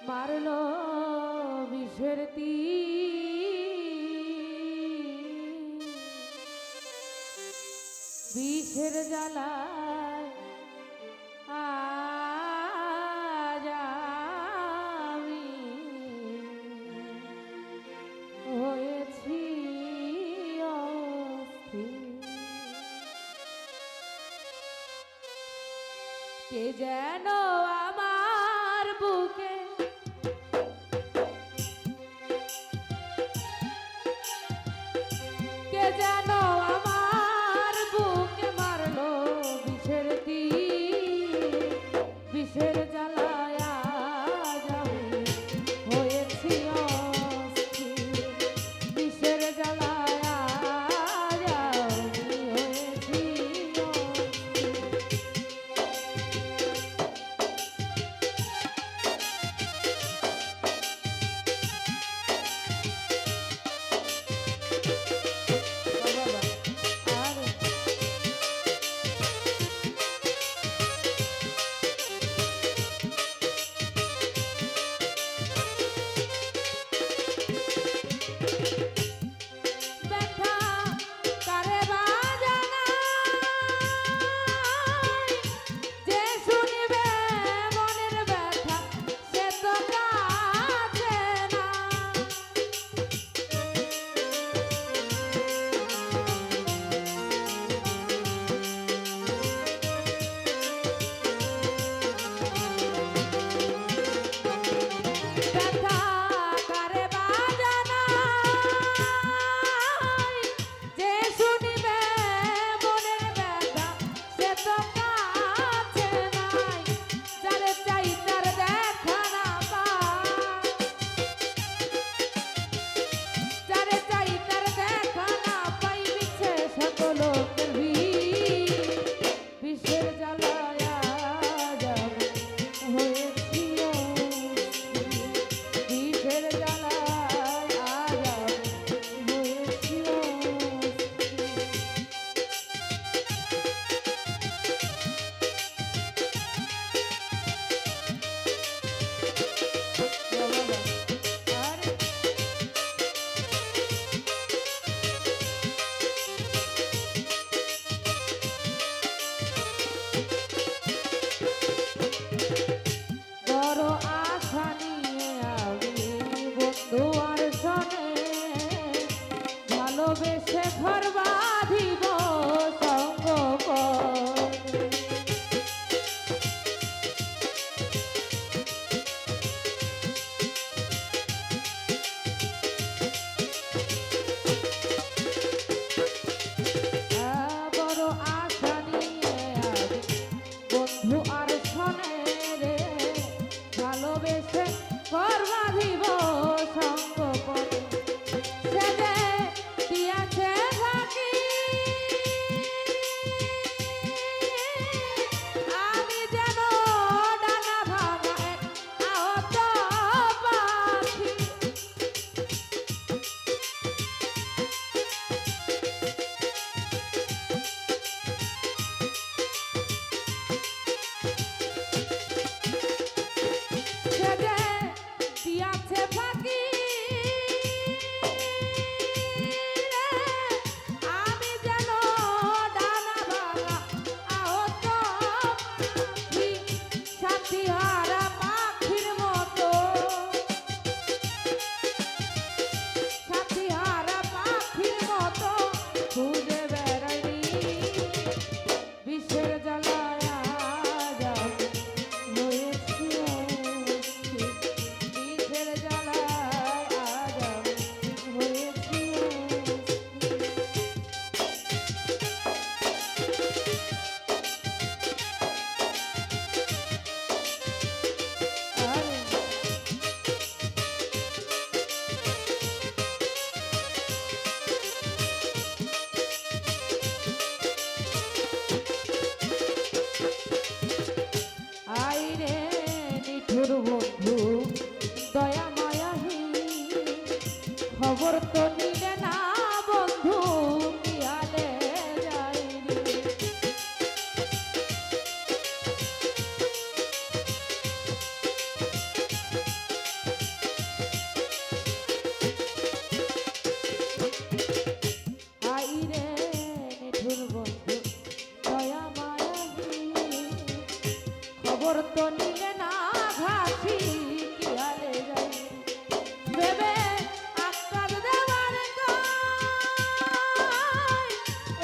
মারলো বিষের বিষের জ্বালায় আজ আমি হয়েছি অস্থির। কে যেন আমার বুকে কে যেন আমার বুকে মারলো বিষের বিষের জ্বালায় আজ আমি হয়েছি অস্থির। বিষের জ্বালায় আজ আমি হয়েছি ভালোবেসে ঘর বাঁধিব সঙ্গ বড় আশা নিয়ে বন্ধু আর শোনে রে ভালোবেসে ঘর বাঁধিব সঙ্গ করে দিয়াছে ফাঁকি আমি যেন ডানা ভাঙা এক আহত পাখি। দিয়াছে ফাঁকি আমি যেন ডানা ভাঙা আহত পাখি, সাথী হারা পাখির মতো সাথী হারা পাখির মতো খুঁজে বেড়াইনি বিষের জ্বালায় আজ আমি হয়েছি অস্থির। বিষের জ্বালায় আজ আমি হয়েছি আইরে নিঠুর বন্ধু দয়া মায়াহীন খবর তো নিলে না বন্ধু কি হালে যাই রে। খবর তো নিলে না ঘাসি কি হালে যাই ভেবে আকার দেওয়ার গায়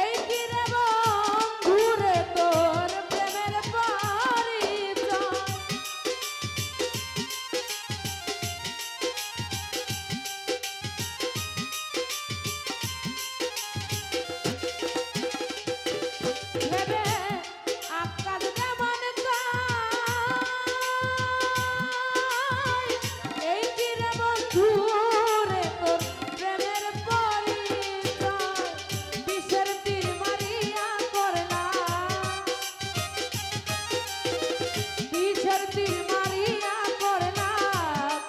এই কি রে বন্ধুরে তোর প্রেমের পরিচয় ভেবে আকার দেওয়ার গায় এই কি রে বন্ধুরে তোর প্রেমের পরিচয় বিষের তীর মারিয়া করলা বিষের তীর মারিয়া করলা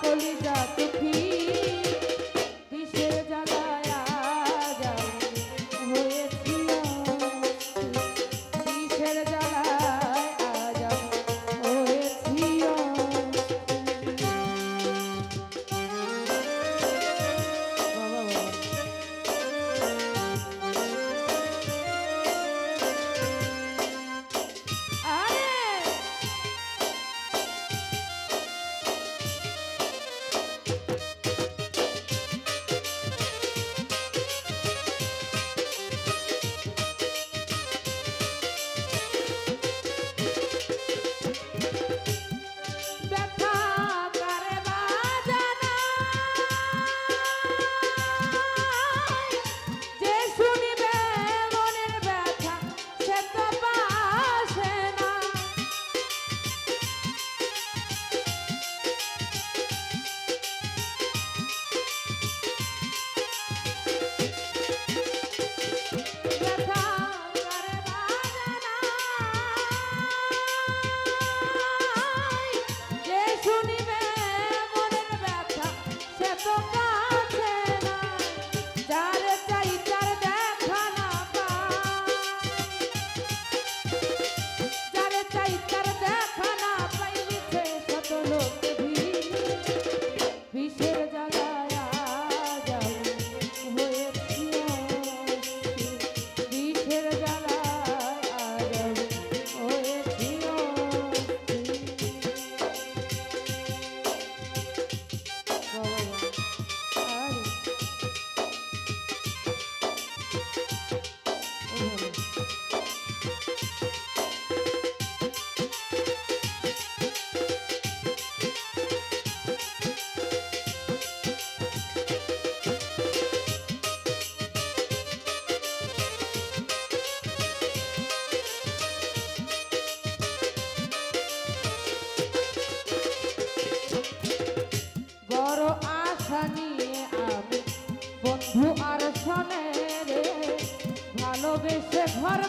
কলিজা দুঃখী বিষের জ্বালায় আজ আমি হয়েছি বিষের জ্বালায় আজ আমি হয়েছি আরে ব্যথা কারে বাজানা যে শুনিবে মনের ব্যথা সে তো বাসে না ব্যথা কারে বাজানা যে শুনিবে মনের ব্যথা সে তো কাছে না যারে চাই তার দেখা না পাই যারে চাই তার দেখা না পাই মিছে শত লোক ভিড় বিষের জ্বালায় আজ আমি হয়েছি অস্থির বিষের জ্বালায় আজ আমি হয়েছি বড় আশা নিয়ে আমি বন্ধু আর শোনে রে ভালোবেসে ঘর